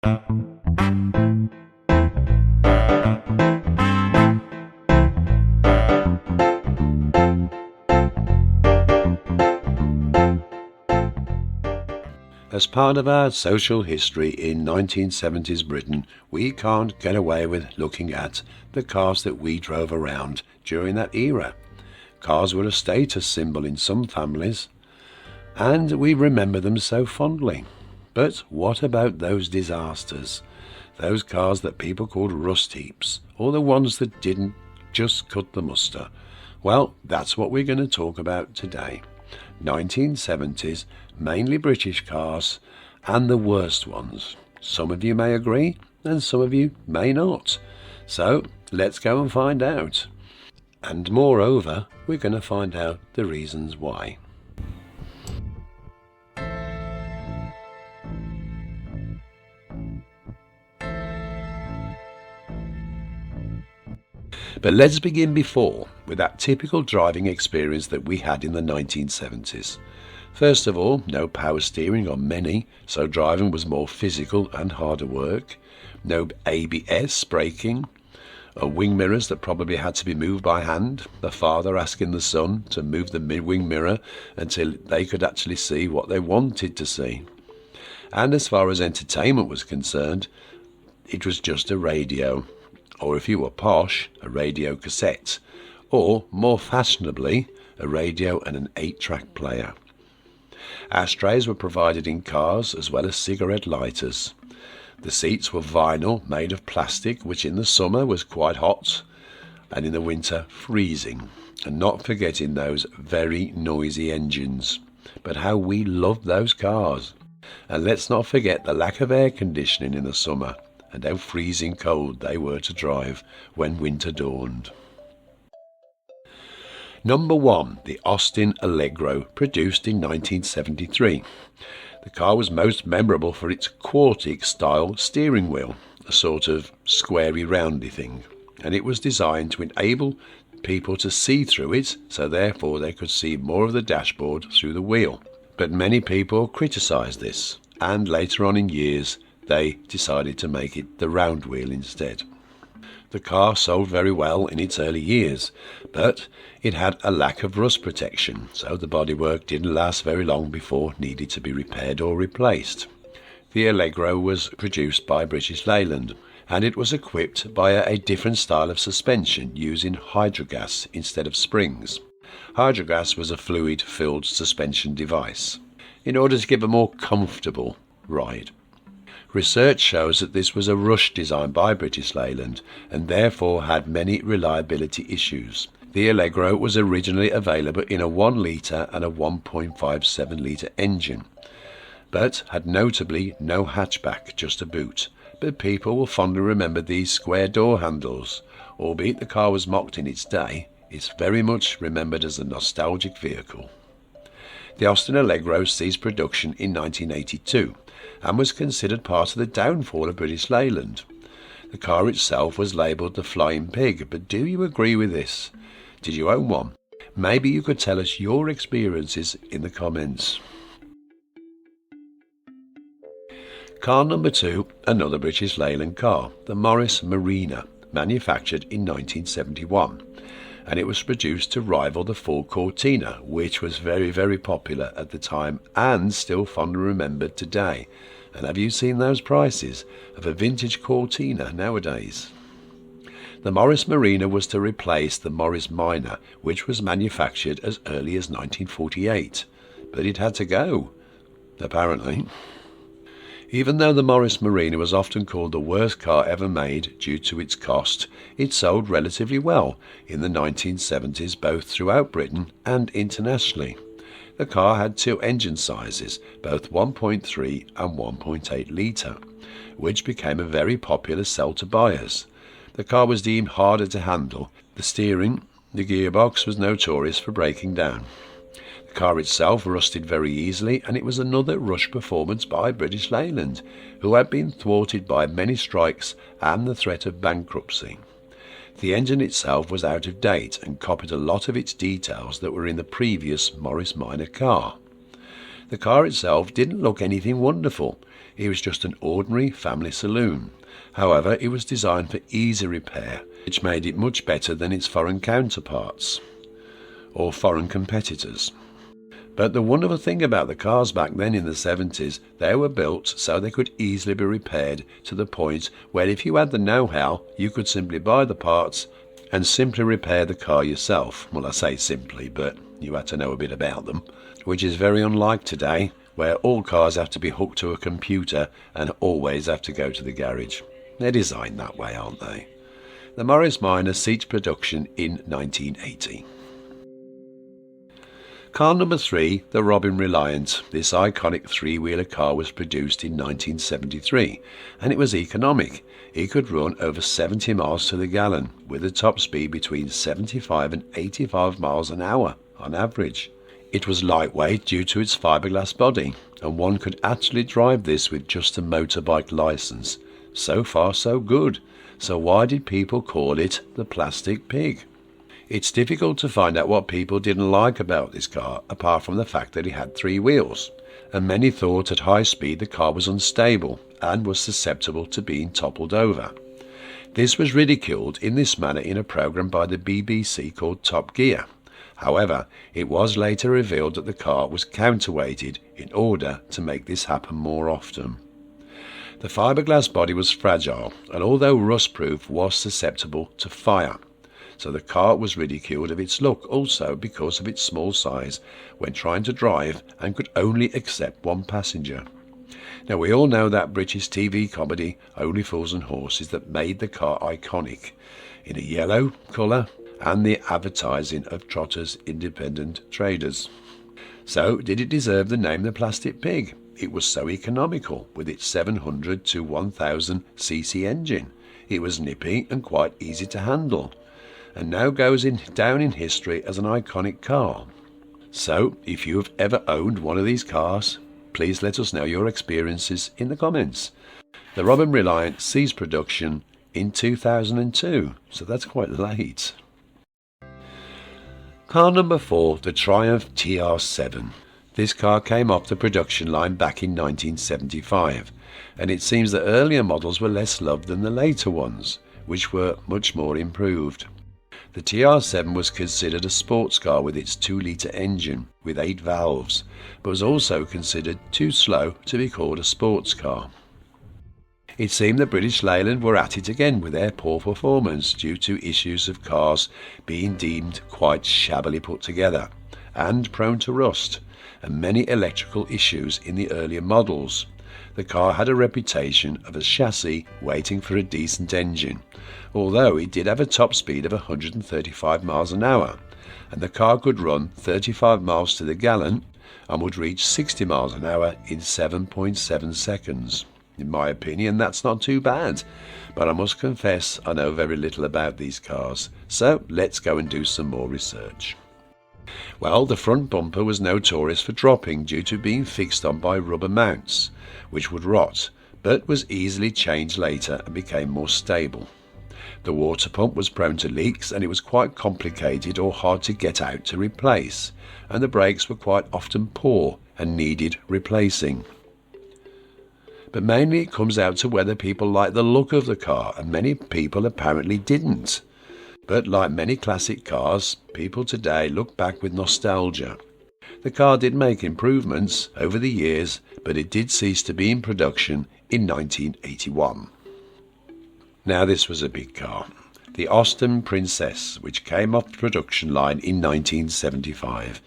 As part of our social history in 1970s Britain, we can't get away with looking at the cars that we drove around during that era. Cars were a status symbol in some families, and we remember them so fondly. But what about those disasters? Those cars that people called rust heaps, or the ones that didn't just cut the muster? Well, that's what we're going to talk about today. 1970s, mainly British cars, and the worst ones. Some of you may agree, and some of you may not. So, let's go and find out. And moreover, we're going to find out the reasons why. But let's begin before, with that typical driving experience that we had in the 1970s. First of all, no power steering on many, so driving was more physical and harder work. No ABS braking, wing mirrors that probably had to be moved by hand, the father asking the son to move the wing mirror until they could actually see what they wanted to see. And as far as entertainment was concerned, it was just a radio. Or if you were posh, a radio cassette, or more fashionably, a radio and an 8-track player. Ashtrays were provided in cars as well as cigarette lighters. The seats were vinyl made of plastic, which in the summer was quite hot and in the winter freezing. And not forgetting those very noisy engines. But how we loved those cars. And let's not forget the lack of air conditioning in the summer, and how freezing cold they were to drive when winter dawned. Number 1, the Austin Allegro, produced in 1973. The car was most memorable for its quartic style steering wheel, a sort of squarey roundy thing, and it was designed to enable people to see through it, so therefore they could see more of the dashboard through the wheel. But many people criticised this, and later on in years they decided to make it the round wheel instead. The car sold very well in its early years, but it had a lack of rust protection, so the bodywork didn't last very long before it needed to be repaired or replaced. The Allegro was produced by British Leyland, and it was equipped by a different style of suspension using hydrogas instead of springs. Hydrogas was a fluid-filled suspension device, in order to give a more comfortable ride. Research shows that this was a rush design by British Leyland and therefore had many reliability issues. The Allegro was originally available in a 1 litre and a 1.57 litre engine, but had notably no hatchback, just a boot. But people will fondly remember these square door handles. Albeit the car was mocked in its day, it's very much remembered as a nostalgic vehicle. The Austin Allegro ceased production in 1982 and was considered part of the downfall of British Leyland. The car itself was labelled the Flying Pig, but do you agree with this? Did you own one? Maybe you could tell us your experiences in the comments. Car number 2, another British Leyland car, the Morris Marina, manufactured in 1971. And it was produced to rival the Ford Cortina, which was very, very popular at the time and still fondly remembered today. And have you seen those prices of a vintage Cortina nowadays? The Morris Marina was to replace the Morris Minor, which was manufactured as early as 1948. But it had to go, apparently. Even though the Morris Marina was often called the worst car ever made due to its cost, it sold relatively well in the 1970s both throughout Britain and internationally. The car had 2 engine sizes, both 1.3 and 1.8 litre, which became a very popular sell to buyers. The car was deemed harder to handle. The gearbox was notorious for breaking down. The car itself rusted very easily, and it was another rush performance by British Leyland, who had been thwarted by many strikes and the threat of bankruptcy. The engine itself was out of date and copied a lot of its details that were in the previous Morris Minor car. The car itself didn't look anything wonderful. It was just an ordinary family saloon. However, it was designed for easy repair, which made it much better than its foreign counterparts or foreign competitors. But the wonderful thing about the cars back then in the 70s, they were built so they could easily be repaired to the point where if you had the know-how, you could simply buy the parts and simply repair the car yourself. Well, I say simply, but you had to know a bit about them, which is very unlike today, where all cars have to be hooked to a computer and always have to go to the garage. They're designed that way, aren't they? The Morris Marina ceased production in 1980. Car number 3, the Robin Reliant. This iconic three-wheeler car was produced in 1973, and it was economic. It could run over 70 miles to the gallon, with a top speed between 75 and 85 miles an hour on average. It was lightweight due to its fiberglass body, and one could actually drive this with just a motorbike license. So far so good. So why did people call it the plastic pig? It's difficult to find out what people didn't like about this car, apart from the fact that it had 3 wheels, and many thought at high speed the car was unstable and was susceptible to being toppled over. This was ridiculed in this manner in a program by the BBC called Top Gear. However, it was later revealed that the car was counterweighted in order to make this happen more often. The fiberglass body was fragile, and although rust-proof, was susceptible to fire. So the car was ridiculed of its look also because of its small size when trying to drive and could only accept 1 passenger. Now we all know that British TV comedy Only Fools and Horses that made the car iconic in a yellow colour and the advertising of Trotter's Independent Traders. So did it deserve the name the Plastic Pig? It was so economical with its 700 to 1000 cc engine. It was nippy and quite easy to handle, and now goes down in history as an iconic car. So, if you have ever owned one of these cars, please let us know your experiences in the comments. The Robin Reliant ceased production in 2002, so that's quite late. Car number 4, the Triumph TR7. This car came off the production line back in 1975, and it seems that earlier models were less loved than the later ones, which were much more improved. The TR7 was considered a sports car with its 2-litre engine with 8 valves, but was also considered too slow to be called a sports car. It seemed that British Leyland were at it again with their poor performance due to issues of cars being deemed quite shabbily put together and prone to rust, and many electrical issues in the earlier models. The car had a reputation of a chassis waiting for a decent engine, although it did have a top speed of 135 miles an hour, and the car could run 35 miles to the gallon and would reach 60 miles an hour in 7.7 seconds. In my opinion, that's not too bad, but I must confess I know very little about these cars, so let's go and do some more research. Well, the front bumper was notorious for dropping due to being fixed on by rubber mounts, which would rot, but was easily changed later and became more stable. The water pump was prone to leaks, and it was quite complicated or hard to get out to replace, and the brakes were quite often poor and needed replacing. But mainly it comes out to whether people like the look of the car, and many people apparently didn't. But like many classic cars, people today look back with nostalgia. The car did make improvements over the years, but it did cease to be in production in 1981. Now this was a big car, the Austin Princess, which came off the production line in 1975.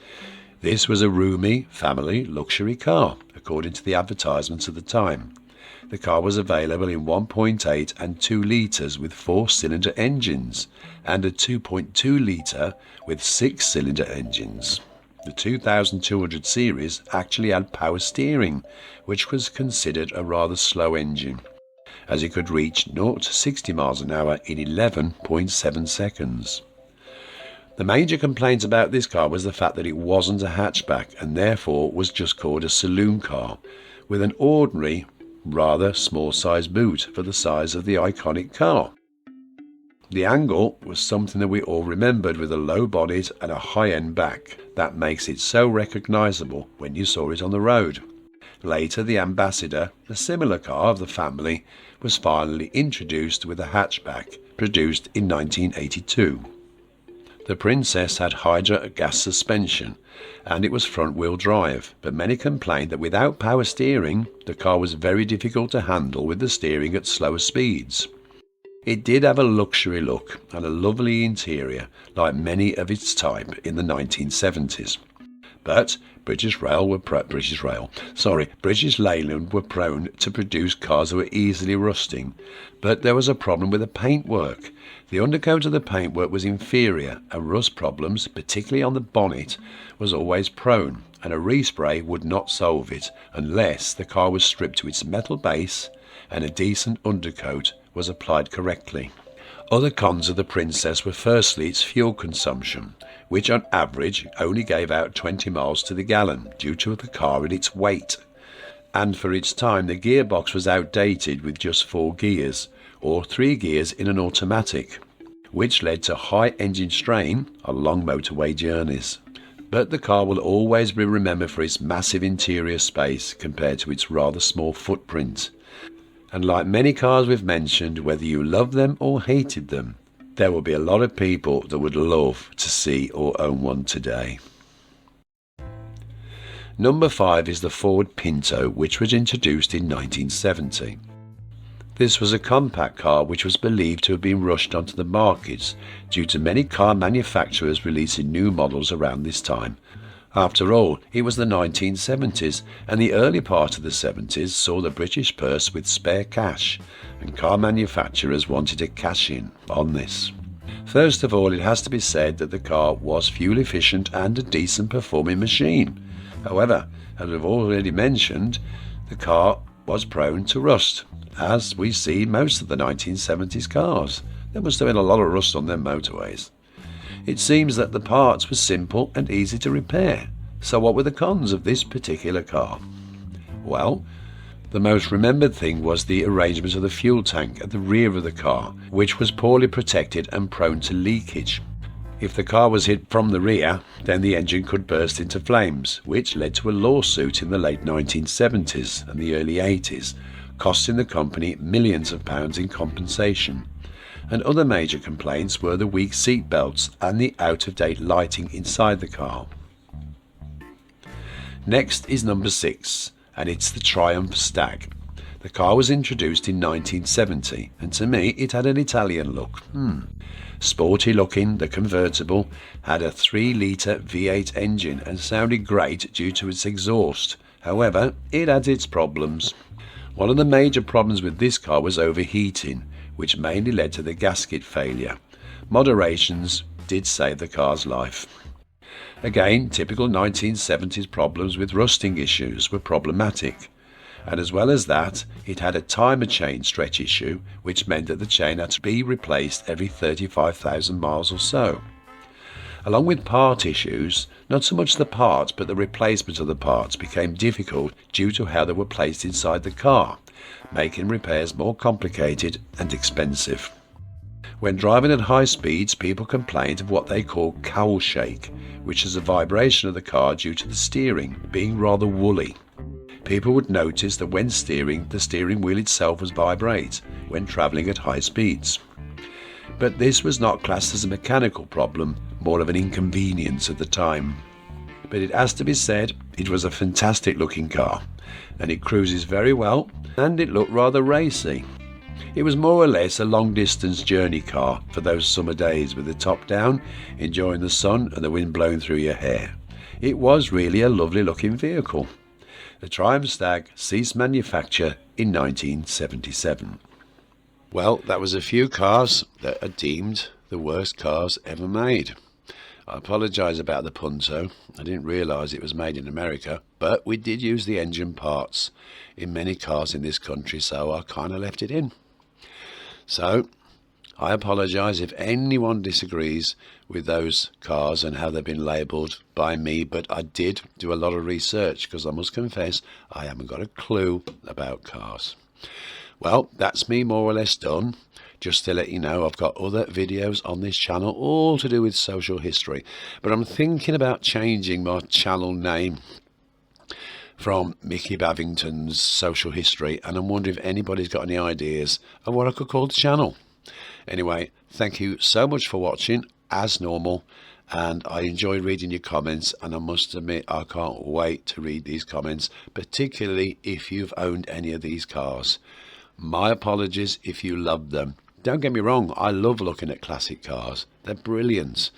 This was a roomy, family, luxury car, according to the advertisements of the time. The car was available in 1.8 and 2 litres with 4-cylinder engines, and a 2.2 litre with 6-cylinder engines. The 2200 series actually had power steering, which was considered a rather slow engine, as it could reach 0 to 60 miles an hour in 11.7 seconds. The major complaint about this car was the fact that it wasn't a hatchback and therefore was just called a saloon car, with an ordinary, rather small size boot for the size of the iconic car. The angle was something that we all remembered, with a low bonnet and a high-end back that makes it so recognisable when you saw it on the road. Later, the Ambassador, a similar car of the family, was finally introduced with a hatchback, produced in 1982. The Princess had hydro gas suspension and it was front-wheel drive, but many complained that without power steering, the car was very difficult to handle with the steering at slower speeds. It did have a luxury look and a lovely interior, like many of its type in the 1970s. But British Leyland were prone to produce cars that were easily rusting, but there was a problem with the paintwork. The undercoat of the paintwork was inferior, and rust problems, particularly on the bonnet, was always prone, and a respray would not solve it unless the car was stripped to its metal base and a decent undercoat was applied correctly. Other cons of the Princess were firstly its fuel consumption, which on average only gave out 20 miles to the gallon due to the car and its weight. And for its time the gearbox was outdated with just 4 gears, or 3 gears in an automatic, which led to high engine strain on long motorway journeys. But the car will always be remembered for its massive interior space compared to its rather small footprint. And like many cars we've mentioned, whether you loved them or hated them, there will be a lot of people that would love to see or own one today. Number 5 is the Ford Pinto, which was introduced in 1970. This was a compact car which was believed to have been rushed onto the markets due to many car manufacturers releasing new models around this time. After all, it was the 1970s, and the early part of the 70s saw the British purse with spare cash, and car manufacturers wanted to cash in on this. First of all, it has to be said that the car was fuel efficient and a decent performing machine. However, as we've already mentioned, the car was prone to rust, as we see most of the 1970s cars. There must have been a lot of rust on them motorways. It seems that the parts were simple and easy to repair. So what were the cons of this particular car? Well, the most remembered thing was the arrangement of the fuel tank at the rear of the car, which was poorly protected and prone to leakage. If the car was hit from the rear, then the engine could burst into flames, which led to a lawsuit in the late 1970s and the early 80s, costing the company millions of pounds in compensation. And other major complaints were the weak seat belts and the out-of-date lighting inside the car. Next is number 6, and it's the Triumph Stag. The car was introduced in 1970, and to me it had an Italian look. Sporty looking, the convertible had a 3-litre V8 engine and sounded great due to its exhaust. However, it had its problems. One of the major problems with this car was overheating, which mainly led to the gasket failure. Moderations did save the car's life. Again, typical 1970s problems with rusting issues were problematic. And as well as that, it had a timer chain stretch issue, which meant that the chain had to be replaced every 35,000 miles or so. Along with part issues, not so much the parts but the replacement of the parts became difficult due to how they were placed inside the car, making repairs more complicated and expensive. When driving at high speeds, people complained of what they call cowl shake, which is a vibration of the car due to the steering being rather woolly. People would notice that when steering, the steering wheel itself was vibrate when travelling at high speeds. But this was not classed as a mechanical problem, more of an inconvenience at the time. But it has to be said, it was a fantastic looking car, and it cruises very well, and it looked rather racy. It was more or less a long distance journey car for those summer days with the top down, enjoying the sun and the wind blowing through your hair. It was really a lovely looking vehicle. The Triumph Stag ceased manufacture in 1977. Well, that was a few cars that are deemed the worst cars ever made. I apologise about the Pinto. I didn't realise it was made in America, but we did use the engine parts in many cars in this country, so I kind of left it in. So, I apologise if anyone disagrees with those cars and how they've been labelled by me, but I did do a lot of research because I must confess I haven't got a clue about cars. Well, that's me more or less done. Just to let you know, I've got other videos on this channel, all to do with social history. But I'm thinking about changing my channel name from Mickey Bavington's social history, and I'm wondering if anybody's got any ideas of what I could call the channel. Anyway, thank you so much for watching, as normal, and I enjoy reading your comments, and I must admit I can't wait to read these comments, particularly if you've owned any of these cars. My apologies if you love them. Don't get me wrong, I love looking at classic cars. They're brilliant.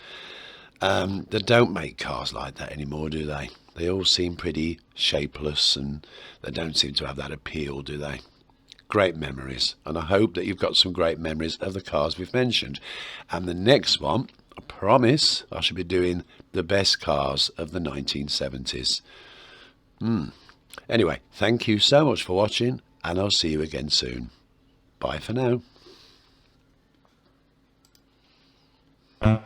They don't make cars like that anymore, do they? They all seem pretty shapeless, and they don't seem to have that appeal, do they? Great memories, and I hope that you've got some great memories of the cars we've mentioned. And the next one, I promise, I should be doing the best cars of the 1970s. Anyway, thank you so much for watching, and I'll see you again soon. Bye for now. Oh.